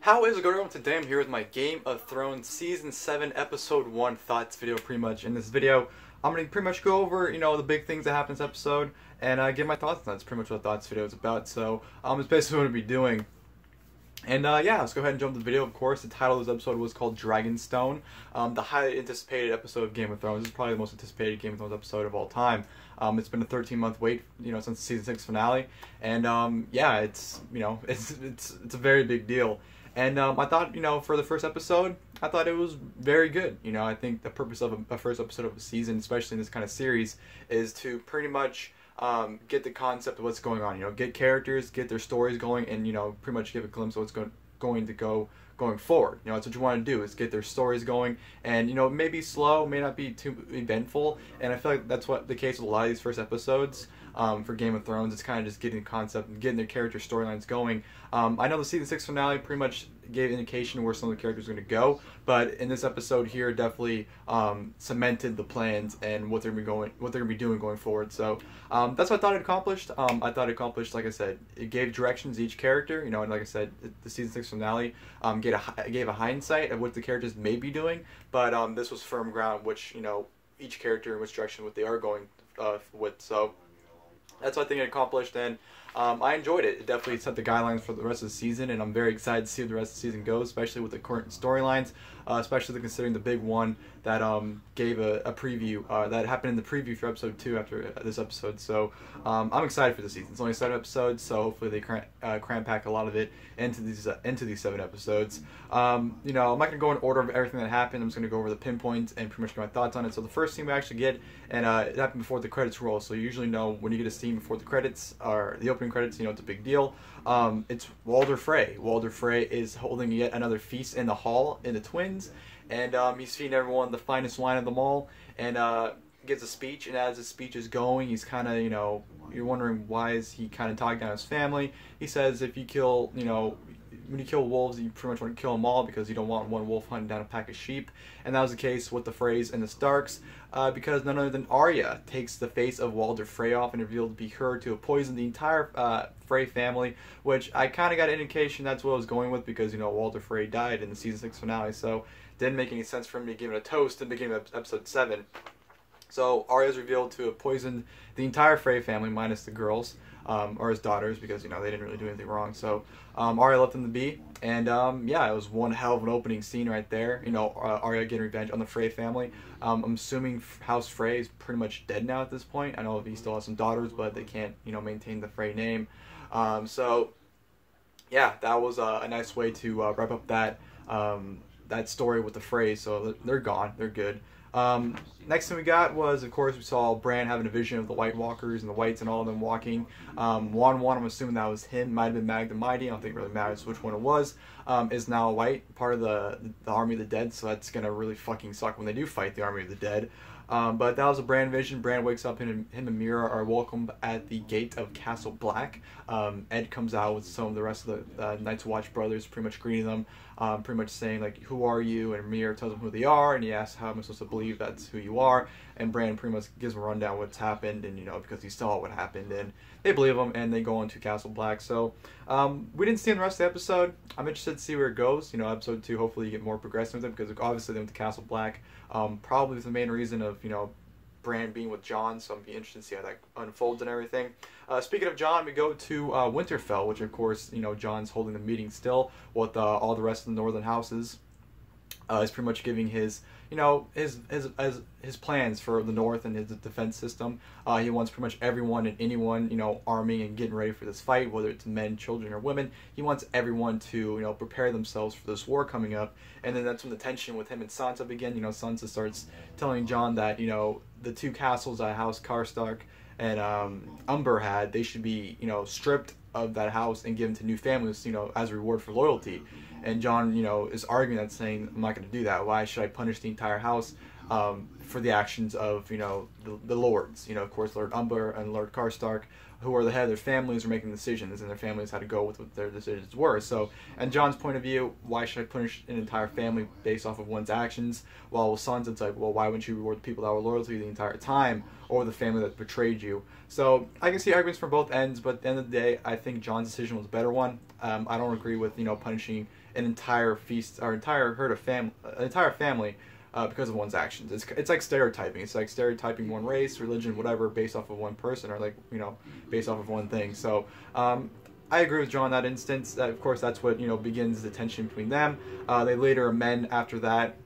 How is it going? Today I'm here with my Game of Thrones Season 7 Episode 1 thoughts video pretty much. In this video, I'm going to pretty much go over, the big things that happen in this episode and give my thoughts on that. That's pretty much what the thoughts video is about. So, it's basically what I'm going to be doing. And yeah, let's go ahead and jump to the video. Of course, the title of this episode was called Dragonstone. The highly anticipated episode of Game of Thrones. This is probably the most anticipated Game of Thrones episode of all time. It's been a 13-month wait, since the season 6 finale, and yeah, it's a very big deal. And I thought, for the first episode, I thought it was very good. I think the purpose of a first episode of a season, especially in this kind of series, is to pretty much get the concept of what's going on. Get characters, get their stories going, and pretty much give a glimpse of what's going to go going forward. That's what you want to do, is get their stories going, and it may be slow, may not be too eventful, and I feel like that's what the case with a lot of these first episodes. For Game of Thrones, it's kind of just getting the concept and getting their character storylines going. I know the season 6 finale pretty much gave indication where some of the characters are going to go, but in this episode here, definitely cemented the plans and what they're going to be doing going forward. So that's what I thought it accomplished. I thought it accomplished, like I said, it gave directions to each character. And like I said, the season 6 finale gave a hindsight of what the characters may be doing, but this was firm ground, which each character in which direction what they are going with. So that's what I think it accomplished, and I enjoyed it. It definitely set the guidelines for the rest of the season, and I'm very excited to see where the rest of the season goes, especially with the current storylines, especially considering the big one that gave a preview that happened in the preview for episode 2 after this episode. So I'm excited for the season. It's only 7 episodes, so hopefully they cram pack a lot of it into these 7 episodes. I'm not going to go in order of everything that happened. I'm just going to go over the pinpoints and pretty much get my thoughts on it. So the first scene we actually get, and it happened before the credits roll, so you usually know when you get a scene before the credits, or the opening credits, it's a big deal. It's Walder Frey. Walder Frey is holding yet another feast in the hall in the Twins, and he's feeding everyone the finest wine of them all, and gives a speech, and as his speech is going, he's kind of, you're wondering why is he kind of talking down his family. He says if you kill, when you kill wolves, you pretty much want to kill them all because you don't want one wolf hunting down a pack of sheep. And that was the case with the Freys and the Starks, because none other than Arya takes the face of Walder Frey off and revealed to be her to poison the entire Frey family, which I kind of got an indication that's what I was going with, because Walder Frey died in the season 6 finale, so it didn't make any sense for me to give it a toast in the beginning of episode 7. So Arya's revealed to have poisoned the entire Frey family minus the girls, or his daughters, because they didn't really do anything wrong. So Arya left them to be, and yeah, it was one hell of an opening scene right there. Arya getting revenge on the Frey family. I'm assuming House Frey is pretty much dead now at this point. I know he still has some daughters, but they can't maintain the Frey name. So yeah, that was a nice way to wrap up that that story with the Freys. So they're gone, they're good. Next thing we got was, of course, we saw Bran having a vision of the White Walkers and the Whites and all of them walking. One, I'm assuming that was him. Might have been Mag the Mighty. I don't think it really matters which one it was. Is now a White, part of the Army of the Dead, so that's gonna really fucking suck when they do fight the Army of the Dead. But that was a Bran vision. Bran wakes up, him and Mira are welcomed at the gate of Castle Black. Ed comes out with some of the rest of the Night's Watch brothers, pretty much greeting them, pretty much saying, like, who are you? And Mira tells them who they are, and he asks how am I supposed to believe that's who you are, and Bran pretty much gives him a rundown what's happened, and because he saw what happened, and they believe him, and they go into Castle Black. So we didn't see in the rest of the episode. I'm interested to see where it goes. Episode 2, hopefully you get more progressive with it, because obviously they went to Castle Black, probably was the main reason of Bran being with Jon, so I'm be interested to see how that unfolds and everything. Speaking of Jon, we go to Winterfell, which of course Jon's holding the meeting still with all the rest of the northern houses. He's pretty much giving his his plans for the North and his defense system. He wants pretty much everyone and anyone arming and getting ready for this fight, whether it's men, children, or women. He wants everyone to prepare themselves for this war coming up. And then that's when the tension with him and Sansa begin. Sansa starts telling Jon that the 2 castles that House Karstark and Umber had, they should be stripped of that house and given to new families as a reward for loyalty. And Jon is arguing that, saying, I'm not going to do that. Why should I punish the entire house for the actions of, you know, the lords. You know, of course, Lord Umber and Lord Karstark, who are the head of their families, are making decisions, and their families had to go with what their decisions were. So, and Jon's point of view, why should I punish an entire family based off of one's actions? While with Sansa, it's like, well, why wouldn't you reward the people that were loyal to you the entire time, or the family that betrayed you? So I can see arguments from both ends, but at the end of the day, I think Jon's decision was a better one. I don't agree with, you know, punishing an entire feast or entire herd of an entire family because of one's actions. It's like stereotyping. It's like stereotyping one race, religion, whatever, based off of one person, or like, you know, based off of one thing. So I agree with Jon in that instance. Of course, that's what, you know, begins the tension between them. They later amend after that.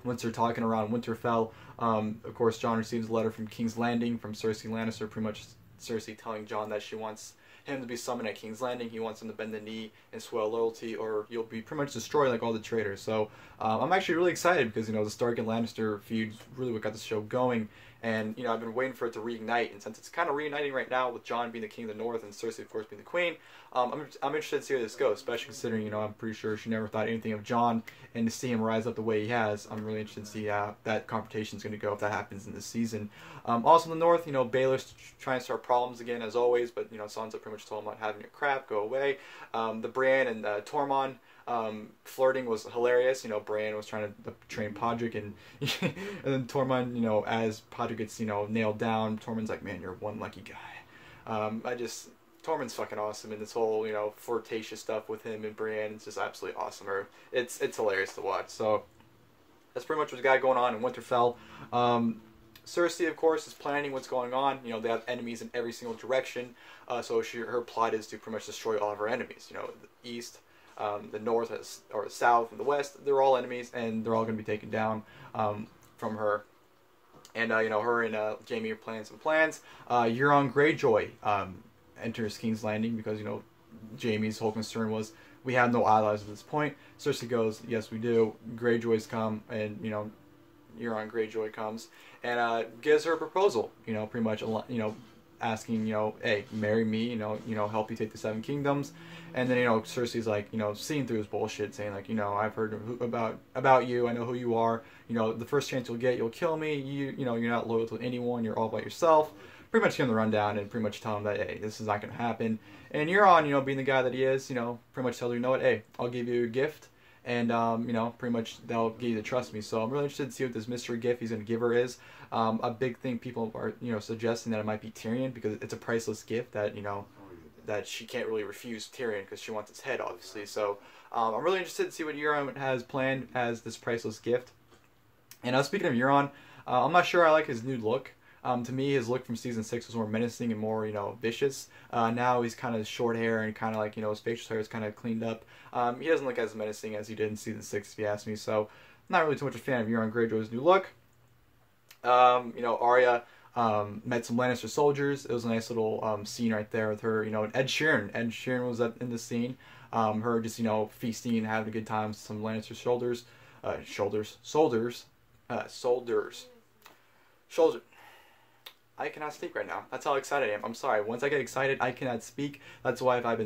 Once they're talking around Winterfell, of course, Jon receives a letter from King's Landing from Cersei Lannister, pretty much Cersei telling Jon that she wants him to be summoned at King's Landing. He wants him to bend the knee and swear loyalty, or you'll be pretty much destroyed like all the traitors. So I'm actually really excited because, you know, the Stark and Lannister feud really what got the show going. And, you know, I've been waiting for it to reignite, and since it's kind of reuniting right now with Jon being the king of the North and Cersei, of course, being the queen, I'm interested to see where this goes, especially considering, you know, I'm pretty sure she never thought anything of Jon, and to see him rise up the way he has, I'm really interested to see how that confrontation is going to go if that happens in this season. Also in the North, you know, Baelor's trying to start problems again, as always, but, you know, Sansa pretty much told him about having your crap, go away. The Bran and Tormund flirting was hilarious. You know, Bran was trying to train Podrick, and and then Tormund, you know, as Podrick gets, you know, nailed down, Tormund's like, man, you're one lucky guy. Tormund's fucking awesome, and this whole, you know, flirtatious stuff with him and Bran is just absolutely awesome. It's hilarious to watch. So that's pretty much what's got going on in Winterfell. Cersei, of course, is planning what's going on. You know, they have enemies in every single direction. So her plot is to pretty much destroy all of her enemies. You know, the east, the north, or the south, and the west, they're all enemies, and they're all going to be taken down from her. And, you know, her and Jaime are planning some plans. Euron Greyjoy enters King's Landing because, you know, Jaime's whole concern was, we have no allies at this point. Cersei goes, yes, we do. Greyjoys come, and, you know, Euron Greyjoy comes and gives her a proposal, you know, pretty much, you know, asking, you know, hey, marry me, you know, help you take the Seven Kingdoms. And then, you know, Cersei's like, you know, seeing through his bullshit, saying like, you know, I've heard about you, I know who you are, you know, the first chance you'll get, you'll kill me, you know, you're not loyal to anyone, you're all by yourself. Pretty much give him the rundown and pretty much tell him that, hey, this is not going to happen. And Euron, you know, being the guy that he is, you know, pretty much tell her, you know what, hey, I'll give you a gift. And, you know, pretty much they'll get you to trust me. So I'm really interested to see what this mystery gift he's going to give her is. A big thing people are, you know, suggesting that it might be Tyrion, because it's a priceless gift that, you know, that she can't really refuse Tyrion because she wants his head, obviously. So I'm really interested to see what Euron has planned as this priceless gift. And speaking of Euron, I'm not sure I like his new look. To me, his look from season 6 was more menacing and more, you know, vicious. Now he's kind of short hair and kind of like, you know, his facial hair is kind of cleaned up. He doesn't look as menacing as he did in season 6, if you ask me. So, I'm not really too much a fan of Euron Greyjoy's new look. You know, Arya met some Lannister soldiers. It was a nice little scene right there with her, you know, and Ed Sheeran. Ed Sheeran was in the scene. Her just, you know, feasting and having a good time with some Lannister soldiers. I cannot speak right now. That's how excited I am. I'm sorry. Once I get excited, I cannot speak. That's why if I've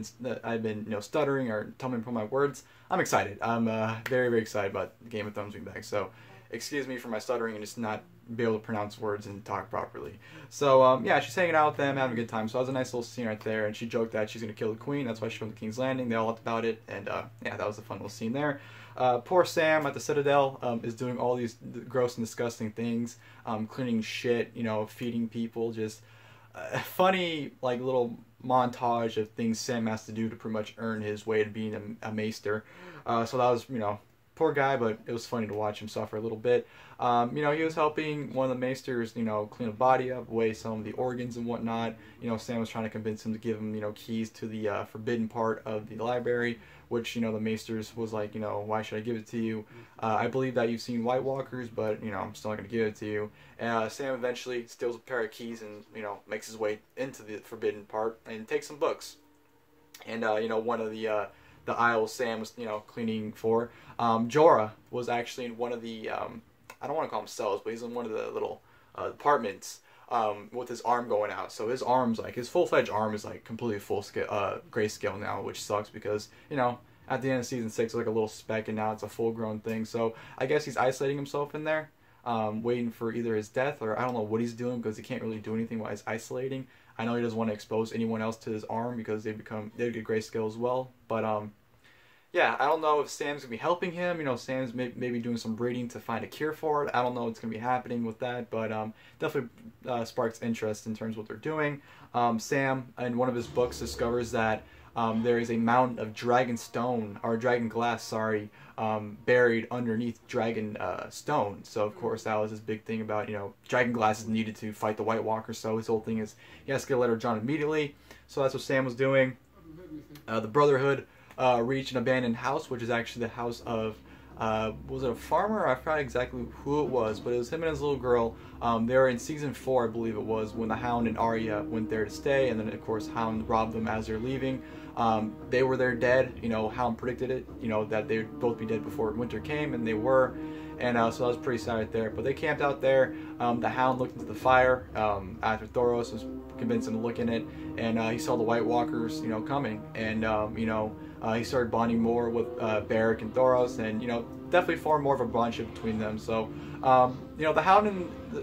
been you know, stuttering or tumbling from my words. I'm excited. I'm very, very excited about Game of Thrones being back. So, excuse me for my stuttering and just not be able to pronounce words and talk properly. So, yeah, she's hanging out with them, having a good time. So that was a nice little scene right there. And she joked that she's going to kill the queen. That's why she went to King's Landing. They all laughed about it. And, yeah, that was a fun little scene there. Poor Sam at the Citadel is doing all these gross and disgusting things, cleaning shit, you know, feeding people, just a funny, like, little montage of things Sam has to do to pretty much earn his way to being a maester. So that was, you know, poor guy, but it was funny to watch him suffer a little bit. You know, he was helping one of the maesters, you know, clean a body up, weigh some of the organs and whatnot. You know, Sam was trying to convince him to give him, you know, keys to the forbidden part of the library, which, you know, the maesters was like, you know, why should I give it to you? I believe that you've seen White Walkers, but, you know, I'm still not going to give it to you. Sam eventually steals a pair of keys and, you know, makes his way into the forbidden part and takes some books. And, you know, one of the aisles Sam was, you know, cleaning for, Jorah was actually in one of the, I don't want to call them cells, but he's in one of the little apartments with his arm going out. So his arm's like, his full-fledged arm is like completely full scale, grayscale now, which sucks because, you know, at the end of season 6 it's like a little speck and now it's a full-grown thing. So I guess he's isolating himself in there. waiting for either his death or I don't know what he's doing because he can't really do anything while he's isolating. I know he doesn't want to expose anyone else to his arm because they get grayscale as well. But yeah, I don't know if Sam's gonna be helping him. You know, Sam's maybe doing some breeding to find a cure for it. I don't know what's gonna be happening with that, but definitely sparks interest in terms of what they're doing. Sam, in one of his books, discovers that there is a mountain of Dragonstone, or dragon glass, sorry, buried underneath Dragon stone. So of course that was his big thing about, you know, dragon glass is needed to fight the White Walker. So his whole thing is he has to get a letter to Jon immediately. So that's what Sam was doing. The Brotherhood reached an abandoned house, which is actually the house of was it a farmer? I forgot exactly who it was, but it was him and his little girl. They were in season 4, I believe it was, when the Hound and Arya went there to stay, and then of course Hound robbed them as they're leaving. They were there dead. You know, Hound predicted it, you know, that they would both be dead before winter came, and they were. And so that was pretty sad right there. But they camped out there. The Hound looked into the fire after Thoros was convinced him to look in it, and he saw the White Walkers, you know, coming, and you know, he started bonding more with Beric and Thoros, and you know, definitely formed more of a bondship between them. So you know, the Hound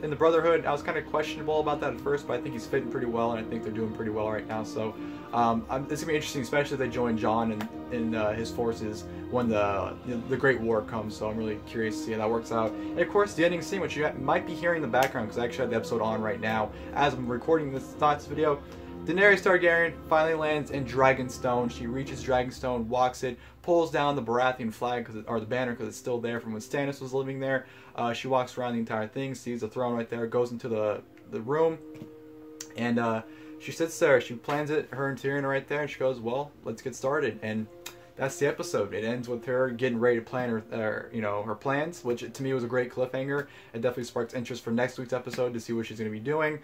in the Brotherhood, I was kind of questionable about that at first, but I think he's fitting pretty well, and I think they're doing pretty well right now. So it's gonna be interesting, especially if they join Jon in his forces when the Great War comes. So I'm really curious to see how that works out. And of course, the ending scene, which you might be hearing in the background, because I actually have the episode on right now as I'm recording this thoughts video. Daenerys Targaryen finally lands in Dragonstone. She reaches Dragonstone, walks it, pulls down the Baratheon flag, or the banner, because it's still there from when Stannis was living there. She walks around the entire thing, sees the throne right there, goes into the room, and she sits there. She plans it, her and Tyrion are right there, and she goes, well, let's get started. And that's the episode. It ends with her getting ready to plan her, you know, her plans, which to me was a great cliffhanger. It definitely sparks interest for next week's episode to see what she's going to be doing.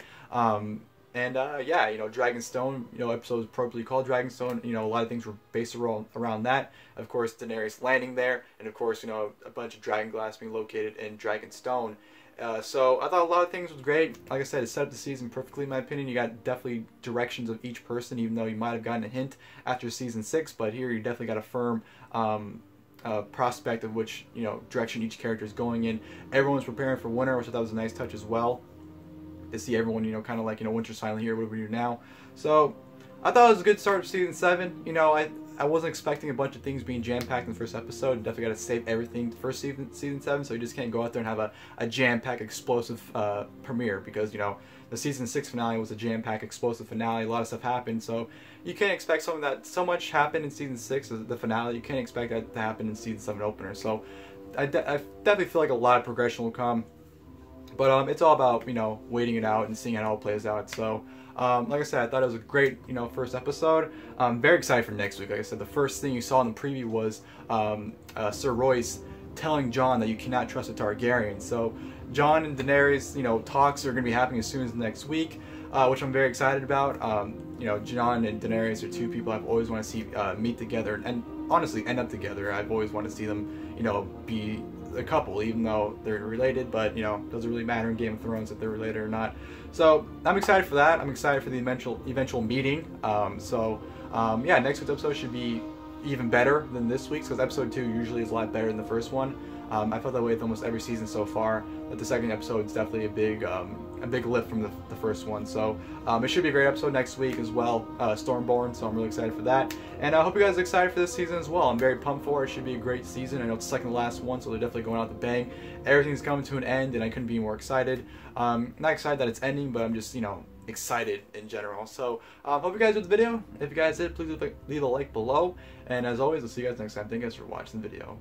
Yeah, you know, Dragonstone, you know, episode is appropriately called Dragonstone. You know, a lot of things were based around that. Of course, Daenerys landing there, and of course, you know, a bunch of dragon glass being located in Dragonstone. So I thought a lot of things was great. Like I said, it set up the season perfectly, in my opinion. You got definitely directions of each person, even though you might have gotten a hint after season 6. But here, you definitely got a firm prospect of which, you know, direction each character is going in. Everyone's preparing for winter, which I thought was a nice touch as well. To see everyone, you know, kind of like, you know, winter's finally here, what do we do now? So I thought it was a good start of season 7. You know, I wasn't expecting a bunch of things being jam-packed in the first episode. Definitely got to save everything for season 7, so you just can't go out there and have a jam-packed explosive premiere, because, you know, the season 6 finale was a jam-packed explosive finale. A lot of stuff happened, so you can't expect something that so much happened in season 6, the finale. You can't expect that to happen in season 7 opener. So I definitely feel like a lot of progression will come. But it's all about, you know, waiting it out and seeing how it all plays out. So, like I said, I thought it was a great, you know, first episode. I'm very excited for next week. Like I said, the first thing you saw in the preview was Sir Royce telling Jon that you cannot trust a Targaryen. So, Jon and Daenerys, you know, talks are going to be happening as soon as next week, which I'm very excited about. You know, Jon and Daenerys are two people I've always wanted to see meet together, and honestly end up together. I've always wanted to see them, you know, be a couple, even though they're related, but, you know, doesn't really matter in Game of Thrones if they're related or not. So I'm excited for that. I'm excited for the eventual meeting. Yeah, next week's episode should be even better than this week's, because episode 2 usually is a lot better than the first one. I felt that way with almost every season so far, but the second episode is definitely a big lift from the first one. So it should be a great episode next week as well, Stormborn, so I'm really excited for that. And I hope you guys are excited for this season as well. I'm very pumped for it. It should be a great season. I know it's the second to last one, so they're definitely going out the bang. Everything's coming to an end, and I couldn't be more excited. Not excited that it's ending, but I'm just, you know, excited in general. So hope you guys enjoyed the video. If you guys did, please leave a like below. And as always, I'll see you guys next time. Thank you guys for watching the video.